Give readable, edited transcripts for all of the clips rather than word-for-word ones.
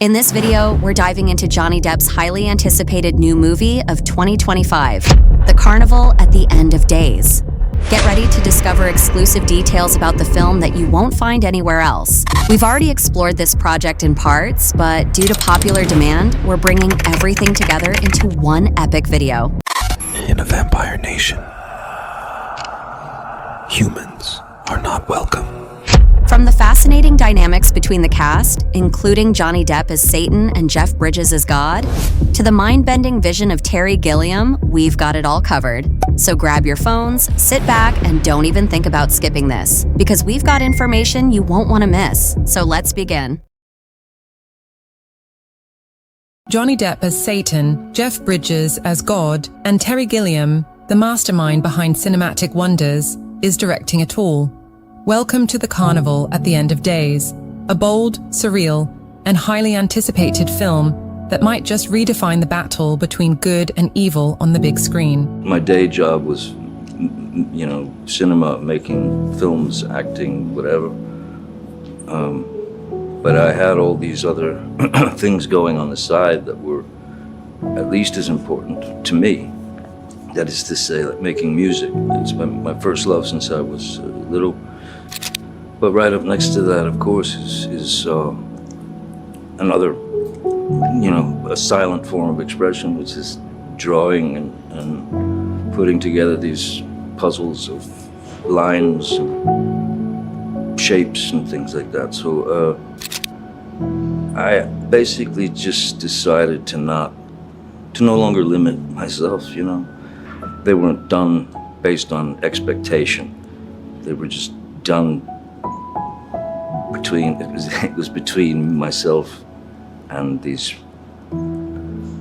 In this video, we're diving into Johnny Depp's highly anticipated new movie of 2025, The Carnival at the End of Days. Get ready to discover exclusive details about the film that you won't find anywhere else. We've already explored this project in parts, but due to popular demand, we're bringing everything together into one epic video. In a vampire nation, humans are not welcome. From the fascinating dynamics between the cast, including Johnny Depp as Satan and Jeff Bridges as God, to the mind-bending vision of Terry Gilliam, we've got it all covered. So grab your phones, sit back, and don't even think about skipping this, because we've got information you won't want to miss. So let's begin. Johnny Depp as Satan, Jeff Bridges as God, and Terry Gilliam, the mastermind behind Cinematic Wonders, is directing it all. Welcome to The Carnival at the End of Days, a bold, surreal, and highly anticipated film that might just redefine the battle between good and evil on the big screen. My day job was, cinema, making films, acting, whatever. But I had all these other things going on the side that were at least as important to me. That is to say, like making music. It's my first love since I was little. But right up next to that, of course, is another, a silent form of expression, which is drawing and putting together these puzzles of lines and shapes and things like that. So I basically just decided to no longer limit myself, They weren't done based on expectation. They were just done it was between myself and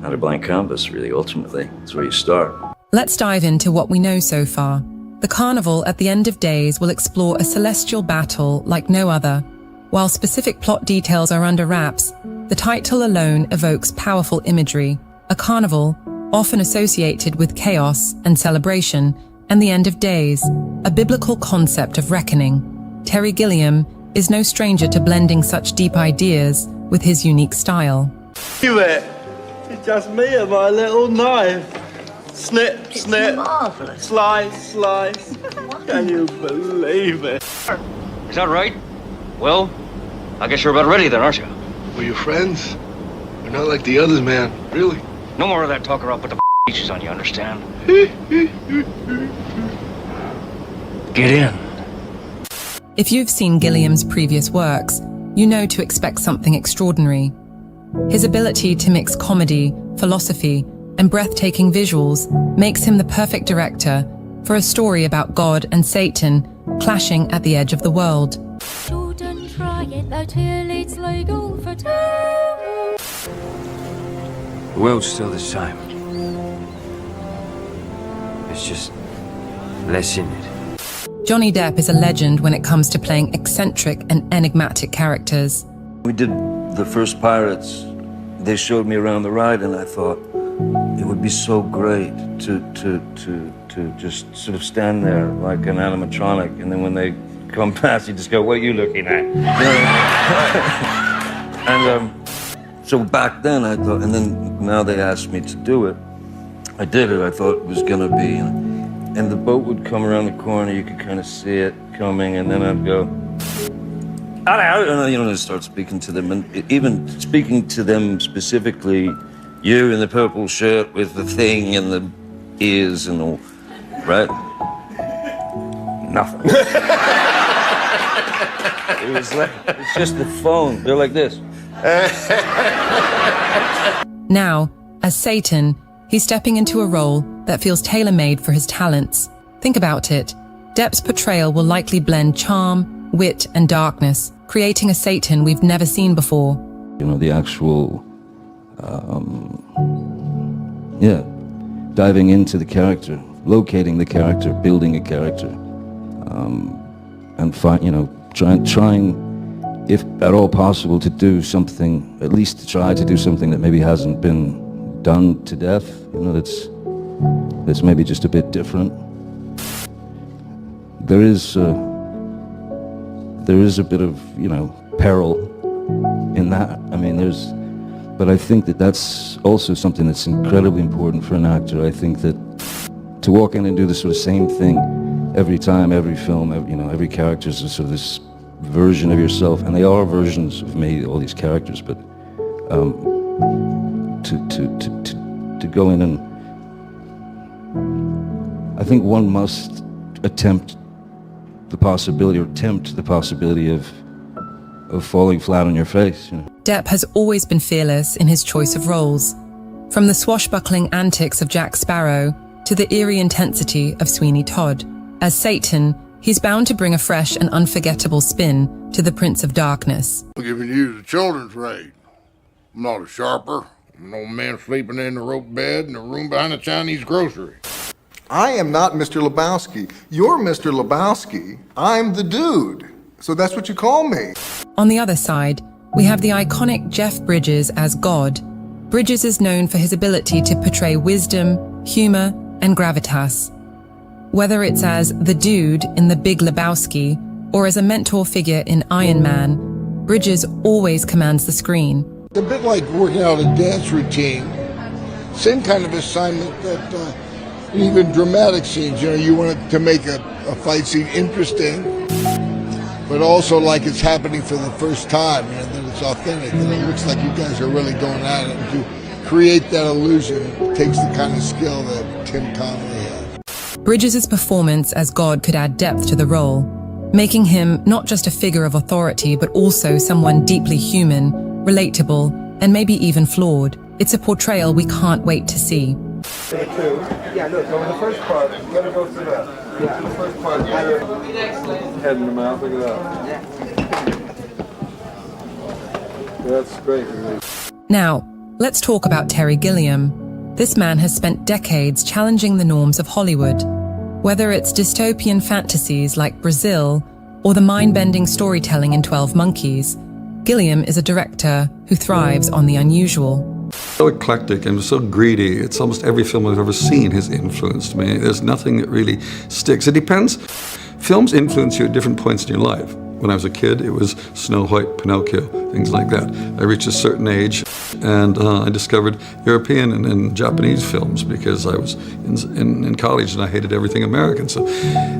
a blank canvas, really, ultimately. That's where you start. Let's dive into what we know so far. The Carnival at the End of Days will explore a celestial battle like no other. While specific plot details are under wraps, the title alone evokes powerful imagery. A carnival, often associated with chaos and celebration, and the end of days, a biblical concept of reckoning. Terry Gilliam is no stranger to blending such deep ideas with his unique style. It's just me and my little knife. Snip, snip, marvelous. Slice, slice. Can you believe it? Is that right? Well, I guess you're about ready then, aren't you? We're your friends. We're not like the others, man. Really. No more of that talk or I'll put the beaches on you, understand? Get in. If you've seen Gilliam's previous works, you know to expect something extraordinary. His ability to mix comedy, philosophy, and breathtaking visuals makes him the perfect director for a story about God and Satan clashing at the edge of the world. Children try it, though it's legal for two. The world's still the same. It's just less in it. Johnny Depp is a legend when it comes to playing eccentric and enigmatic characters. We did the first Pirates. They showed me around the ride, and I thought it would be so great to just sort of stand there like an animatronic, and then when they come past, you just go, "What are you looking at?" And so back then I thought, and then now they asked me to do it. I did it. I thought it was gonna be, and the boat would come around the corner. You could kind of see it coming, and then I'd go, and start speaking to them, and even speaking to them specifically. You in the purple shirt with the thing and the ears and all, right? Nothing. It was like, it's just the phone. They're like this. Now, as Satan, he's stepping into a role that feels tailor-made for his talents. Think about it. Depp's portrayal will likely blend charm, wit, and darkness, creating a Satan we've never seen before. The actual, diving into the character, locating the character, building a character, and trying, if at all possible, to do something, at least to try to do something that maybe hasn't been done to death, that's maybe just a bit different. There is a bit of, peril in that. I mean, But I think that that's also something that's incredibly important for an actor. I think that to walk in and do the sort of same thing every time, every film, every character is sort of this version of yourself, and they are versions of me, all these characters. But to go in and I think one must tempt the possibility of falling flat on your face. Depp has always been fearless in his choice of roles, from the swashbuckling antics of Jack Sparrow to the eerie intensity of Sweeney Todd. As Satan, he's bound to bring a fresh and unforgettable spin to the Prince of Darkness. I'm giving you the children's raid. I'm not a sharper. I'm no man sleeping in the rope bed in the room behind the Chinese grocery. I am not Mr. Lebowski. You're Mr. Lebowski. I'm the dude. So that's what you call me. On the other side, we have the iconic Jeff Bridges as God. Bridges is known for his ability to portray wisdom, humor, and gravitas. Whether it's as the dude in The Big Lebowski or as a mentor figure in Iron Man, Bridges always commands the screen. It's a bit like working out a dance routine. Same kind of assignment that even dramatic scenes, you want to make a fight scene interesting, but also like it's happening for the first time, that it's authentic, and it looks like you guys are really going at it. And to create that illusion takes the kind of skill that Tim Connolly had. Bridges' performance as God could add depth to the role, making him not just a figure of authority, but also someone deeply human, relatable, and maybe even flawed. It's a portrayal we can't wait to see. Yeah, look, so in the first part, you gotta go through that. Yeah, the first part, head in the mouth, look at that. That's great. Now, let's talk about Terry Gilliam. This man has spent decades challenging the norms of Hollywood. Whether it's dystopian fantasies like Brazil or the mind-bending storytelling in 12 Monkeys, Gilliam is a director who thrives on the unusual. So eclectic and so greedy. It's almost every film I've ever seen has influenced me. There's nothing that really sticks. It depends. Films influence you at different points in your life. When I was a kid, it was Snow White, Pinocchio, things like that. I reached a certain age and I discovered European and Japanese films because I was in college and I hated everything American.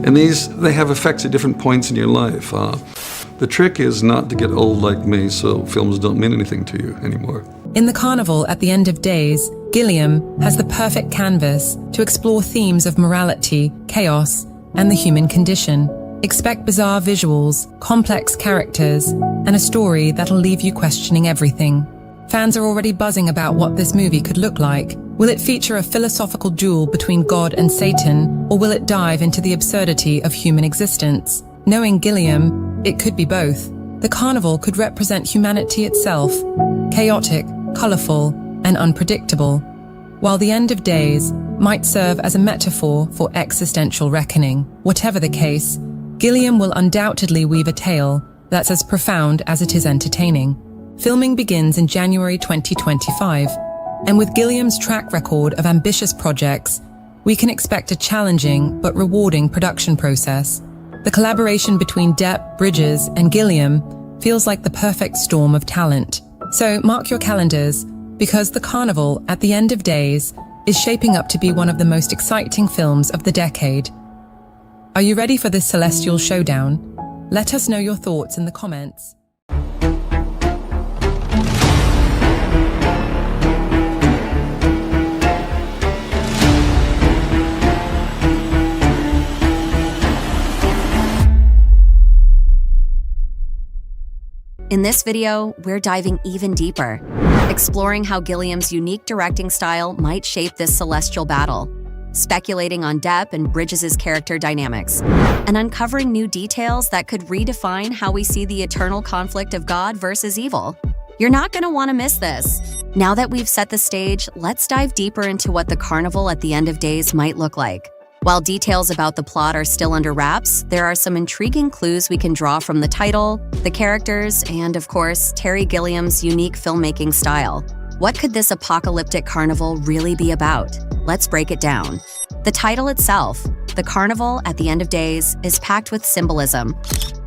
And they have effects at different points in your life. The trick is not to get old like me, so films don't mean anything to you anymore. In The Carnival at the End of Days, Gilliam has the perfect canvas to explore themes of morality, chaos, and the human condition. Expect bizarre visuals, complex characters, and a story that'll leave you questioning everything. Fans are already buzzing about what this movie could look like. Will it feature a philosophical duel between God and Satan, or will it dive into the absurdity of human existence? Knowing Gilliam, it could be both. The Carnival could represent humanity itself, chaotic, colorful, and unpredictable, while The End of Days might serve as a metaphor for existential reckoning. Whatever the case, Gilliam will undoubtedly weave a tale that's as profound as it is entertaining. Filming begins in January 2025, and with Gilliam's track record of ambitious projects, we can expect a challenging but rewarding production process. The collaboration between Depp, Bridges, and Gilliam feels like the perfect storm of talent. So mark your calendars, because The Carnival at the End of Days is shaping up to be one of the most exciting films of the decade. Are you ready for this celestial showdown? Let us know your thoughts in the comments. In this video, we're diving even deeper, exploring how Gilliam's unique directing style might shape this celestial battle, speculating on Depp and Bridges' character dynamics, and uncovering new details that could redefine how we see the eternal conflict of God versus evil. You're not going to want to miss this. Now that we've set the stage, let's dive deeper into what The Carnival at the End of Days might look like. While details about the plot are still under wraps, there are some intriguing clues we can draw from the title, the characters, and of course, Terry Gilliam's unique filmmaking style. What could this apocalyptic carnival really be about? Let's break it down. The title itself, The Carnival, at the end of days, is packed with symbolism.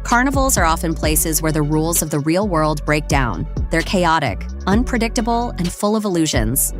Carnivals are often places where the rules of the real world break down. They're chaotic, unpredictable, and full of illusions.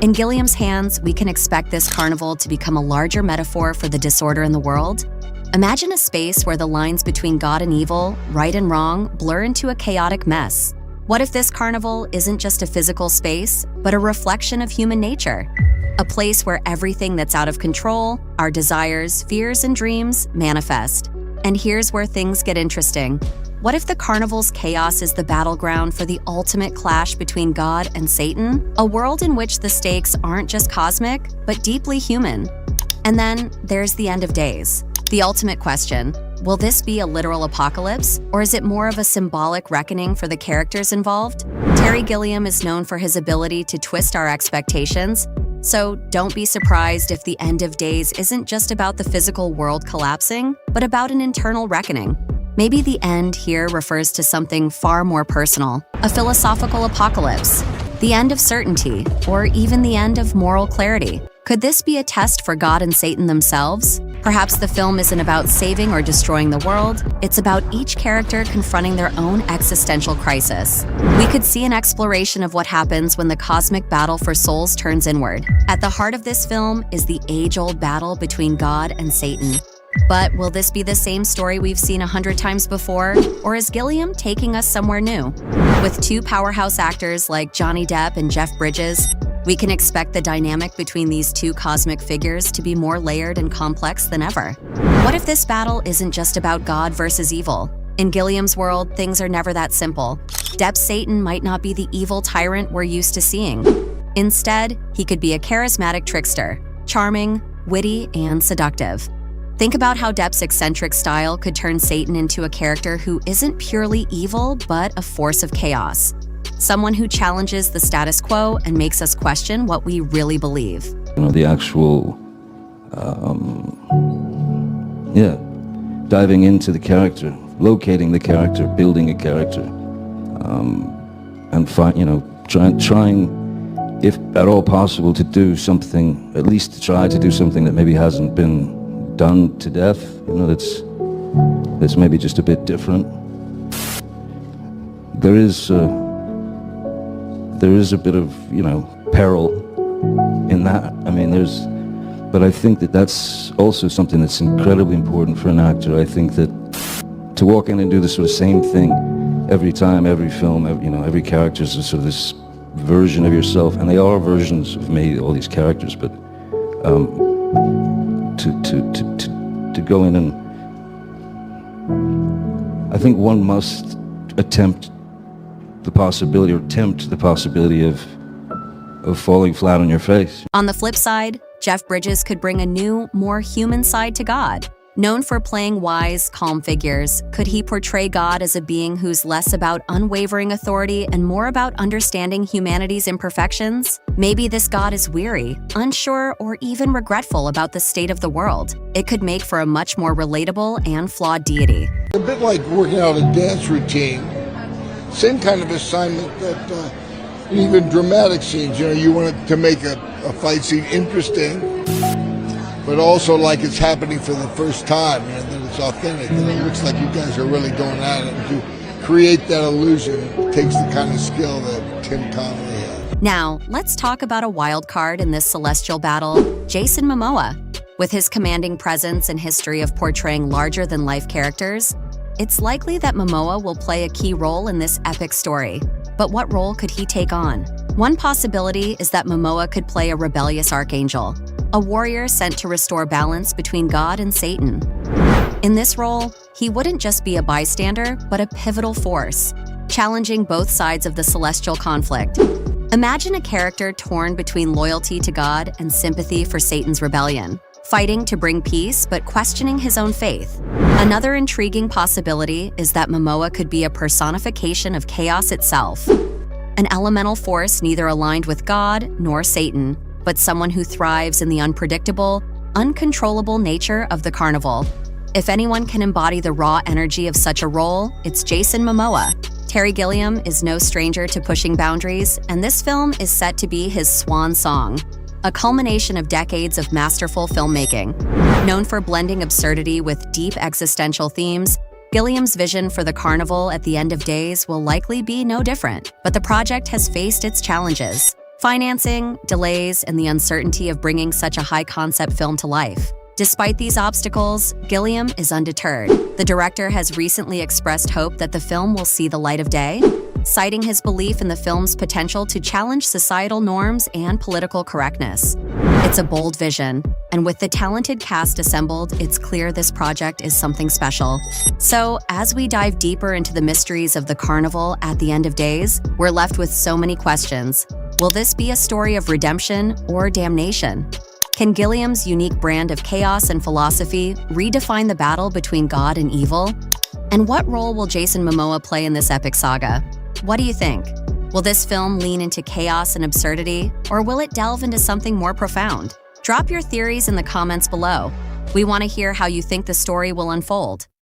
In Gilliam's hands, we can expect this carnival to become a larger metaphor for the disorder in the world. Imagine a space where the lines between God and evil, right and wrong, blur into a chaotic mess. What if this carnival isn't just a physical space, but a reflection of human nature? A place where everything that's out of control, our desires, fears, and dreams, manifest. And here's where things get interesting. What if the carnival's chaos is the battleground for the ultimate clash between God and Satan? A world in which the stakes aren't just cosmic, but deeply human. And then there's the end of days. The ultimate question, will this be a literal apocalypse, or is it more of a symbolic reckoning for the characters involved? Terry Gilliam is known for his ability to twist our expectations, so don't be surprised if the end of days isn't just about the physical world collapsing, but about an internal reckoning. Maybe the end here refers to something far more personal, a philosophical apocalypse, the end of certainty, or even the end of moral clarity. Could this be a test for God and Satan themselves? Perhaps the film isn't about saving or destroying the world, it's about each character confronting their own existential crisis. We could see an exploration of what happens when the cosmic battle for souls turns inward. At the heart of this film is the age-old battle between God and Satan. But will this be the same story we've seen 100 times before, or is Gilliam taking us somewhere new? With two powerhouse actors like Johnny Depp and Jeff Bridges, we can expect the dynamic between these two cosmic figures to be more layered and complex than ever. What if this battle isn't just about God versus evil? In Gilliam's world, things are never that simple. Depp's Satan might not be the evil tyrant we're used to seeing. Instead, he could be a charismatic trickster, charming, witty, and seductive. Think about how Depp's eccentric style could turn Satan into a character who isn't purely evil, but a force of chaos. Someone who challenges the status quo and makes us question what we really believe. The actual, diving into the character, locating the character, building a character, and trying, if at all possible, to do something, at least to try to do something that maybe hasn't been done to death, that's maybe just a bit different. There is a bit of, peril in that. But I think that that's also something that's incredibly important for an actor. I think that to walk in and do the sort of same thing every time, every film, every character is sort of this version of yourself, and they are versions of me, all these characters, but to go in and, I think one must tempt the possibility of falling flat on your face. On the flip side, Jeff Bridges could bring a new, more human side to God. Known for playing wise, calm figures, could he portray God as a being who's less about unwavering authority and more about understanding humanity's imperfections? Maybe this God is weary, unsure, or even regretful about the state of the world. It could make for a much more relatable and flawed deity. A bit like working out a dance routine. Same kind of assignment that even dramatic scenes, you want to make a fight scene interesting, but also like it's happening for the first time, that it's authentic, and it looks like you guys are really going at it. And to create that illusion takes the kind of skill that Tim Connolly had. Now, let's talk about a wild card in this celestial battle, Jason Momoa. With his commanding presence and history of portraying larger-than-life characters, it's likely that Momoa will play a key role in this epic story. But what role could he take on? One possibility is that Momoa could play a rebellious archangel, a warrior sent to restore balance between God and Satan. In this role, he wouldn't just be a bystander, but a pivotal force, challenging both sides of the celestial conflict. Imagine a character torn between loyalty to God and sympathy for Satan's rebellion, fighting to bring peace but questioning his own faith. Another intriguing possibility is that Momoa could be a personification of chaos itself, an elemental force neither aligned with God nor Satan, but someone who thrives in the unpredictable, uncontrollable nature of the carnival. If anyone can embody the raw energy of such a role, it's Jason Momoa. Terry Gilliam is no stranger to pushing boundaries, and this film is set to be his swan song. a culmination of decades of masterful filmmaking. Known for blending absurdity with deep existential themes, Gilliam's vision for the Carnival at the End of Days will likely be no different, but the project has faced its challenges: financing, delays, and the uncertainty of bringing such a high-concept film to life. Despite these obstacles, Gilliam is undeterred. The director has recently expressed hope that the film will see the light of day, citing his belief in the film's potential to challenge societal norms and political correctness. It's a bold vision, and with the talented cast assembled, it's clear this project is something special. So, as we dive deeper into the mysteries of the Carnival at the End of Days, we're left with so many questions. Will this be a story of redemption or damnation? Can Gilliam's unique brand of chaos and philosophy redefine the battle between God and evil? And what role will Jason Momoa play in this epic saga? What do you think? Will this film lean into chaos and absurdity, or will it delve into something more profound? Drop your theories in the comments below. We want to hear how you think the story will unfold.